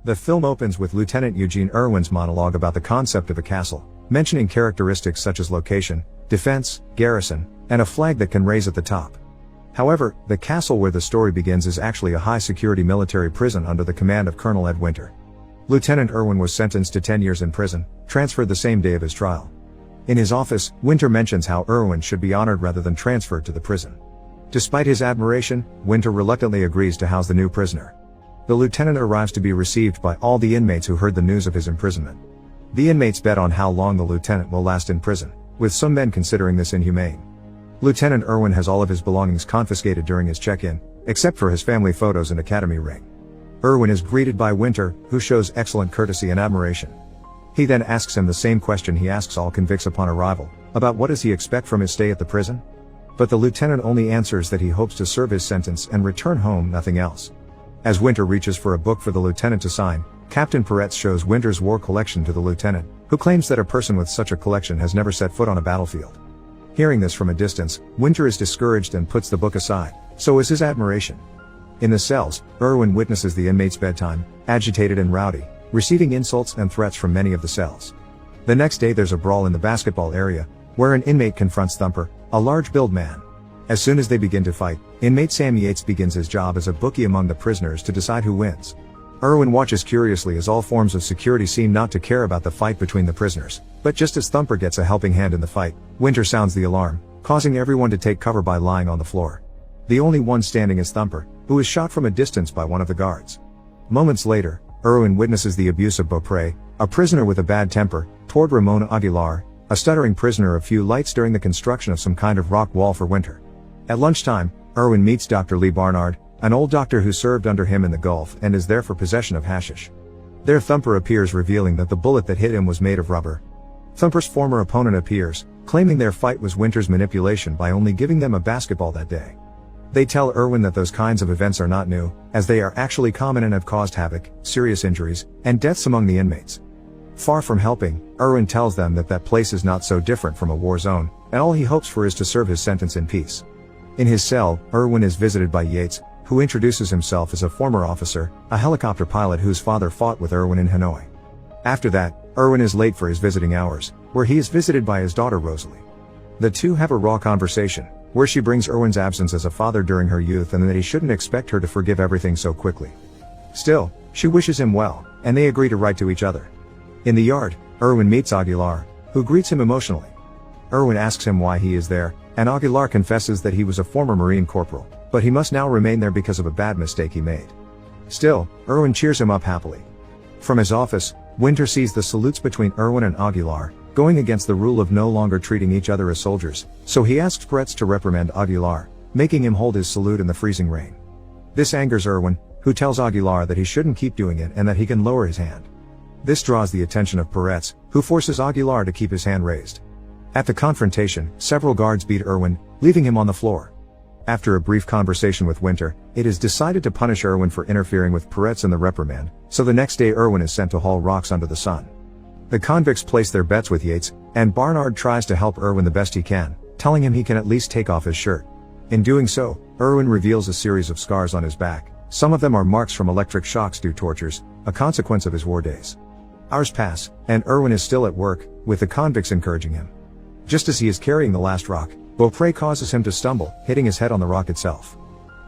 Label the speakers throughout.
Speaker 1: The film opens with Lieutenant Eugene Irwin's monologue about the concept of a castle, mentioning characteristics such as location, defense, garrison, and a flag that can raise at the top. However, the castle where the story begins is actually a high-security military prison under the command of Colonel Ed Winter. Lieutenant Irwin was sentenced to 10 years in prison, transferred the same day of his trial. In his office, Winter mentions how Irwin should be honored rather than transferred to the prison. Despite his admiration, Winter reluctantly agrees to house the new prisoner. The lieutenant arrives to be received by all the inmates who heard the news of his imprisonment. The inmates bet on how long the lieutenant will last in prison, with some men considering this inhumane. Lieutenant Irwin has all of his belongings confiscated during his check-in, except for his family photos and academy ring. Irwin is greeted by Winter, who shows excellent courtesy and admiration. He then asks him the same question he asks all convicts upon arrival, about what does he expect from his stay at the prison? But the lieutenant only answers that he hopes to serve his sentence and return home, nothing else. As Winter reaches for a book for the lieutenant to sign, Captain Peretz shows Winter's war collection to the lieutenant, who claims that a person with such a collection has never set foot on a battlefield. Hearing this from a distance, Winter is discouraged and puts the book aside, so is his admiration. In the cells, Irwin witnesses the inmates' bedtime, agitated and rowdy, receiving insults and threats from many of the cells. The next day there's a brawl in the basketball area, where an inmate confronts Thumper, a large-built man. As soon as they begin to fight, inmate Sam Yates begins his job as a bookie among the prisoners to decide who wins. Irwin watches curiously as all forms of security seem not to care about the fight between the prisoners, but just as Thumper gets a helping hand in the fight, Winter sounds the alarm, causing everyone to take cover by lying on the floor. The only one standing is Thumper, who is shot from a distance by one of the guards. Moments later, Irwin witnesses the abuse of Beaupre, a prisoner with a bad temper, toward Ramon Aguilar, a stuttering prisoner of few lights during the construction of some kind of rock wall for Winter. At lunchtime, Irwin meets Dr. Lee Barnard, an old doctor who served under him in the Gulf and is there for possession of hashish. There Thumper appears, revealing that the bullet that hit him was made of rubber. Thumper's former opponent appears, claiming their fight was Winter's manipulation by only giving them a basketball that day. They tell Irwin that those kinds of events are not new, as they are actually common and have caused havoc, serious injuries, and deaths among the inmates. Far from helping, Irwin tells them that that place is not so different from a war zone, and all he hopes for is to serve his sentence in peace. In his cell, Irwin is visited by Yates, who introduces himself as a former officer, a helicopter pilot whose father fought with Irwin in Hanoi. After that, Irwin is late for his visiting hours, where he is visited by his daughter Rosalie. The two have a raw conversation, where she brings Irwin's absence as a father during her youth and that he shouldn't expect her to forgive everything so quickly. Still, she wishes him well, and they agree to write to each other. In the yard, Irwin meets Aguilar, who greets him emotionally. Irwin asks him why he is there, and Aguilar confesses that he was a former Marine corporal, but he must now remain there because of a bad mistake he made. Still, Irwin cheers him up happily. From his office, Winter sees the salutes between Irwin and Aguilar, going against the rule of no longer treating each other as soldiers, so he asks Peretz to reprimand Aguilar, making him hold his salute in the freezing rain. This angers Irwin, who tells Aguilar that he shouldn't keep doing it and that he can lower his hand. This draws the attention of Peretz, who forces Aguilar to keep his hand raised. At the confrontation, several guards beat Irwin, leaving him on the floor. After a brief conversation with Winter, it is decided to punish Irwin for interfering with Peretz in the reprimand, so the next day Irwin is sent to haul rocks under the sun. The convicts place their bets with Yates, and Barnard tries to help Irwin the best he can, telling him he can at least take off his shirt. In doing so, Irwin reveals a series of scars on his back. Some of them are marks from electric shocks due tortures, a consequence of his war days. Hours pass, and Irwin is still at work, with the convicts encouraging him. Just as he is carrying the last rock, Beaupre causes him to stumble, hitting his head on the rock itself.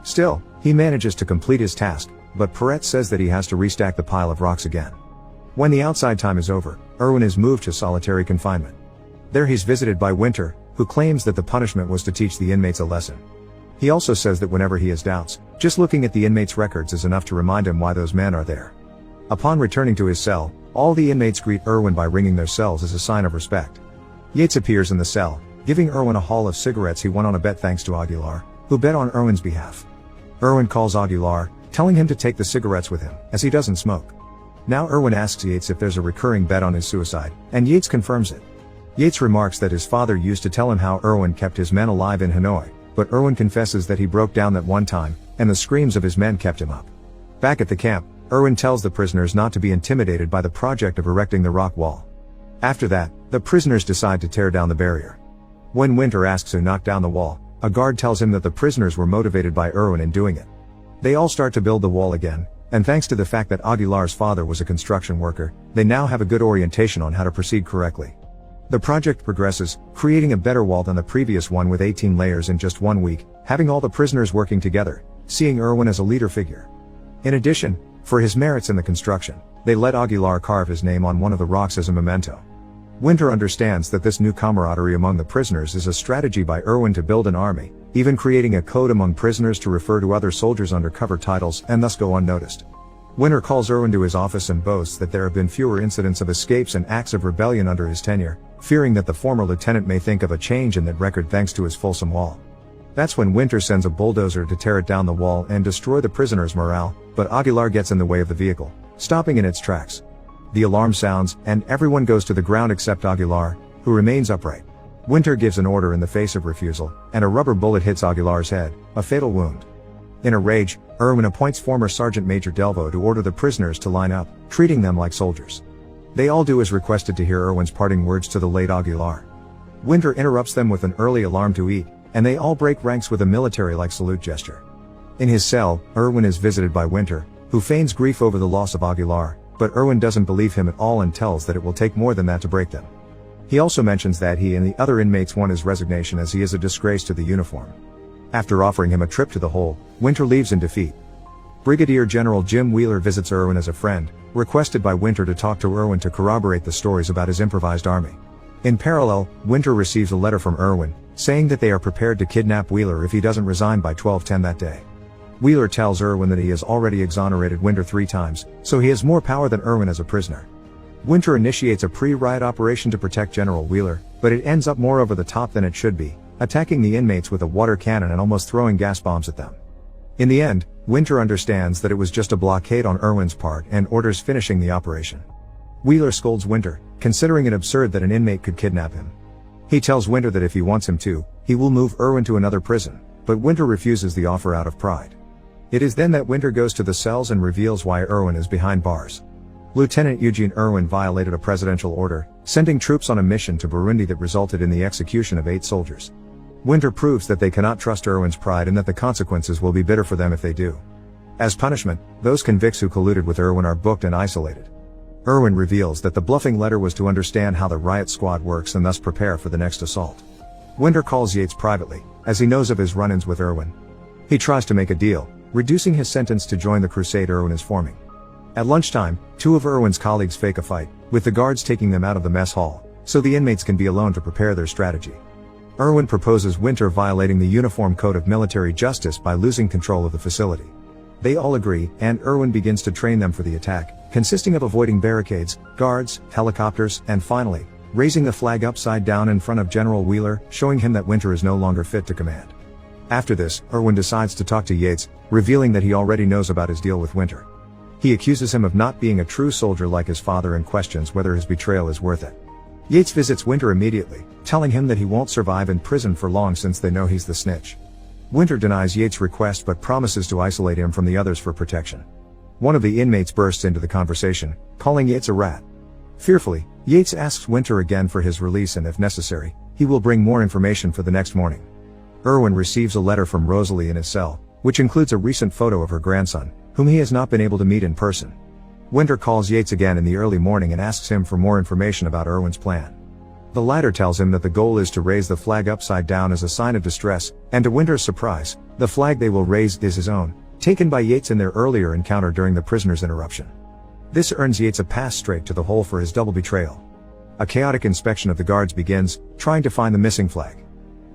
Speaker 1: Still, he manages to complete his task, but Peretz says that he has to restack the pile of rocks again. When the outside time is over, Irwin is moved to solitary confinement. There he's visited by Winter, who claims that the punishment was to teach the inmates a lesson. He also says that whenever he has doubts, just looking at the inmates' records is enough to remind him why those men are there. Upon returning to his cell, all the inmates greet Irwin by ringing their cells as a sign of respect. Yates appears in the cell, giving Irwin a haul of cigarettes he won on a bet thanks to Aguilar, who bet on Irwin's behalf. Irwin calls Aguilar, telling him to take the cigarettes with him, as he doesn't smoke. Now Irwin asks Yates if there's a recurring bet on his suicide, and Yates confirms it. Yates remarks that his father used to tell him how Irwin kept his men alive in Hanoi, but Irwin confesses that he broke down that one time, and the screams of his men kept him up. Back at the camp, Irwin tells the prisoners not to be intimidated by the project of erecting the rock wall. After that, the prisoners decide to tear down the barrier. When Winter asks who knocked down the wall, a guard tells him that the prisoners were motivated by Irwin in doing it. They all start to build the wall again, And thanks to the fact that Aguilar's father was a construction worker, they now have a good orientation on how to proceed correctly. The project progresses, creating a better wall than the previous one with 18 layers in just 1 week, having all the prisoners working together, seeing Irwin as a leader figure. In addition, for his merits in the construction, they let Aguilar carve his name on one of the rocks as a memento. Winter understands that this new camaraderie among the prisoners is a strategy by Irwin to build an army, even creating a code among prisoners to refer to other soldiers under cover titles and thus go unnoticed. Winter calls Irwin to his office and boasts that there have been fewer incidents of escapes and acts of rebellion under his tenure, fearing that the former lieutenant may think of a change in that record thanks to his fulsome wall. That's when Winter sends a bulldozer to tear it down the wall and destroy the prisoners' morale, but Aguilar gets in the way of the vehicle, stopping in its tracks. The alarm sounds, and everyone goes to the ground except Aguilar, who remains upright. Winter gives an order in the face of refusal, and a rubber bullet hits Aguilar's head, a fatal wound. In a rage, Irwin appoints former Sergeant Major Delvo to order the prisoners to line up, treating them like soldiers. They all do as requested to hear Irwin's parting words to the late Aguilar. Winter interrupts them with an early alarm to eat, and they all break ranks with a military-like salute gesture. In his cell, Irwin is visited by Winter, who feigns grief over the loss of Aguilar, but Irwin doesn't believe him at all and tells that it will take more than that to break them. He also mentions that he and the other inmates want his resignation as he is a disgrace to the uniform. After offering him a trip to the hole, Winter leaves in defeat. Brigadier General Jim Wheeler visits Irwin as a friend, requested by Winter to talk to Irwin to corroborate the stories about his improvised army. In parallel, Winter receives a letter from Irwin, saying that they are prepared to kidnap Wheeler if he doesn't resign by 12:10 that day. Wheeler tells Irwin that he has already exonerated Winter 3 times, so he has more power than Irwin as a prisoner. Winter initiates a pre-riot operation to protect General Wheeler, but it ends up more over the top than it should be, attacking the inmates with a water cannon and almost throwing gas bombs at them. In the end, Winter understands that it was just a blockade on Irwin's part and orders finishing the operation. Wheeler scolds Winter, considering it absurd that an inmate could kidnap him. He tells Winter that if he wants him to, he will move Irwin to another prison, but Winter refuses the offer out of pride. It is then that Winter goes to the cells and reveals why Irwin is behind bars. Lieutenant Eugene Irwin violated a presidential order, sending troops on a mission to Burundi that resulted in the execution of 8 soldiers. Winter proves that they cannot trust Irwin's pride and that the consequences will be bitter for them if they do. As punishment, those convicts who colluded with Irwin are booked and isolated. Irwin reveals that the bluffing letter was to understand how the riot squad works and thus prepare for the next assault. Winter calls Yates privately, as he knows of his run-ins with Irwin. He tries to make a deal, reducing his sentence to join the crusade Irwin is forming. At lunchtime, 2 of Irwin's colleagues fake a fight, with the guards taking them out of the mess hall, so the inmates can be alone to prepare their strategy. Irwin proposes Winter violating the Uniform Code of Military Justice by losing control of the facility. They all agree, and Irwin begins to train them for the attack, consisting of avoiding barricades, guards, helicopters, and finally, raising the flag upside down in front of General Wheeler, showing him that Winter is no longer fit to command. After this, Irwin decides to talk to Yates, revealing that he already knows about his deal with Winter. He accuses him of not being a true soldier like his father and questions whether his betrayal is worth it. Yates visits Winter immediately, telling him that he won't survive in prison for long since they know he's the snitch. Winter denies Yates' request but promises to isolate him from the others for protection. One of the inmates bursts into the conversation, calling Yates a rat. Fearfully, Yates asks Winter again for his release and if necessary, he will bring more information for the next morning. Irwin receives a letter from Rosalie in his cell, which includes a recent photo of her grandson, whom he has not been able to meet in person. Winter calls Yates again in the early morning and asks him for more information about Irwin's plan. The latter tells him that the goal is to raise the flag upside down as a sign of distress, and to Winter's surprise, the flag they will raise is his own, taken by Yates in their earlier encounter during the prisoner's interruption. This earns Yates a pass straight to the hole for his double betrayal. A chaotic inspection of the guards begins, trying to find the missing flag.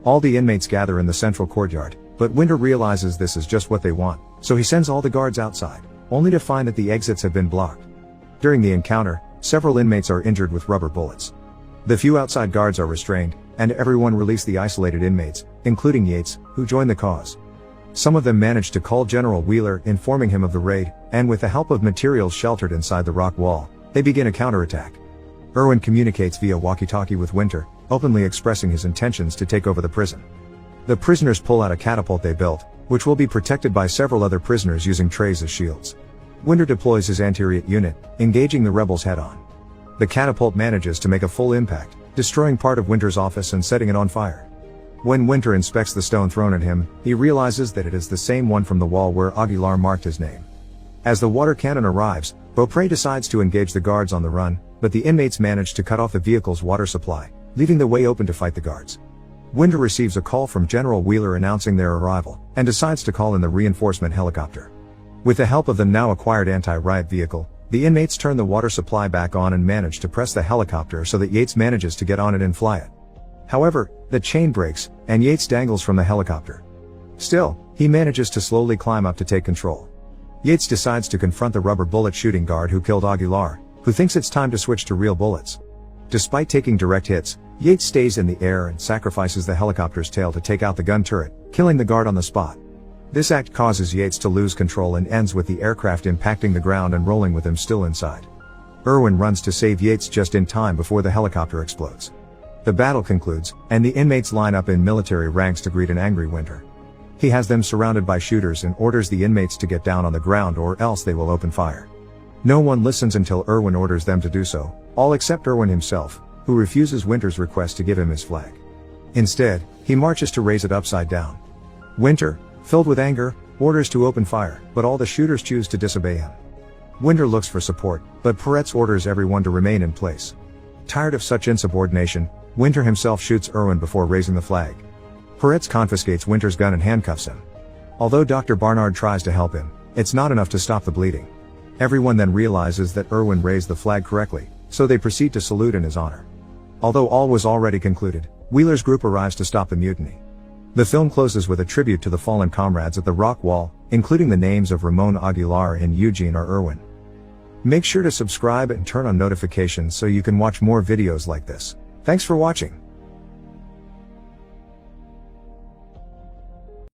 Speaker 1: All the inmates gather in the central courtyard, but Winter realizes this is just what they want, so he sends all the guards outside, only to find that the exits have been blocked. During the encounter, several inmates are injured with rubber bullets. The few outside guards are restrained, and everyone release the isolated inmates, including Yates, who join the cause. Some of them manage to call General Wheeler, informing him of the raid, and with the help of materials sheltered inside the rock wall, they begin a counterattack. Irwin communicates via walkie-talkie with Winter, openly expressing his intentions to take over the prison. The prisoners pull out a catapult they built, which will be protected by several other prisoners using trays as shields. Winter deploys his anti-riot unit, engaging the rebels head-on. The catapult manages to make a full impact, destroying part of Winter's office and setting it on fire. When Winter inspects the stone thrown at him, he realizes that it is the same one from the wall where Aguilar marked his name. As the water cannon arrives, Beaupre decides to engage the guards on the run, but the inmates manage to cut off the vehicle's water supply, leaving the way open to fight the guards. Winter receives a call from General Wheeler announcing their arrival, and decides to call in the reinforcement helicopter. With the help of the now acquired anti-riot vehicle, the inmates turn the water supply back on and manage to press the helicopter so that Yates manages to get on it and fly it. However, the chain breaks, and Yates dangles from the helicopter. Still, he manages to slowly climb up to take control. Yates decides to confront the rubber bullet shooting guard who killed Aguilar, who thinks it's time to switch to real bullets. Despite taking direct hits, Yates stays in the air and sacrifices the helicopter's tail to take out the gun turret, killing the guard on the spot. This act causes Yates to lose control and ends with the aircraft impacting the ground and rolling with him still inside. Irwin runs to save Yates just in time before the helicopter explodes. The battle concludes, and the inmates line up in military ranks to greet an angry Winter. He has them surrounded by shooters and orders the inmates to get down on the ground or else they will open fire. No one listens until Irwin orders them to do so, all except Irwin himself, who refuses Winter's request to give him his flag. Instead, he marches to raise it upside down. Winter, filled with anger, orders to open fire, but all the shooters choose to disobey him. Winter looks for support, but Peretz orders everyone to remain in place. Tired of such insubordination, Winter himself shoots Irwin before raising the flag. Peretz confiscates Winter's gun and handcuffs him. Although Dr. Barnard tries to help him, it's not enough to stop the bleeding. Everyone then realizes that Irwin raised the flag correctly, so they proceed to salute in his honor. Although all was already concluded, Wheeler's group arrives to stop the mutiny. The film closes with a tribute to the fallen comrades at the rock wall, including the names of Ramon Aguilar and Eugene R. Irwin. Make sure to subscribe and turn on notifications so you can watch more videos like this. Thanks for watching.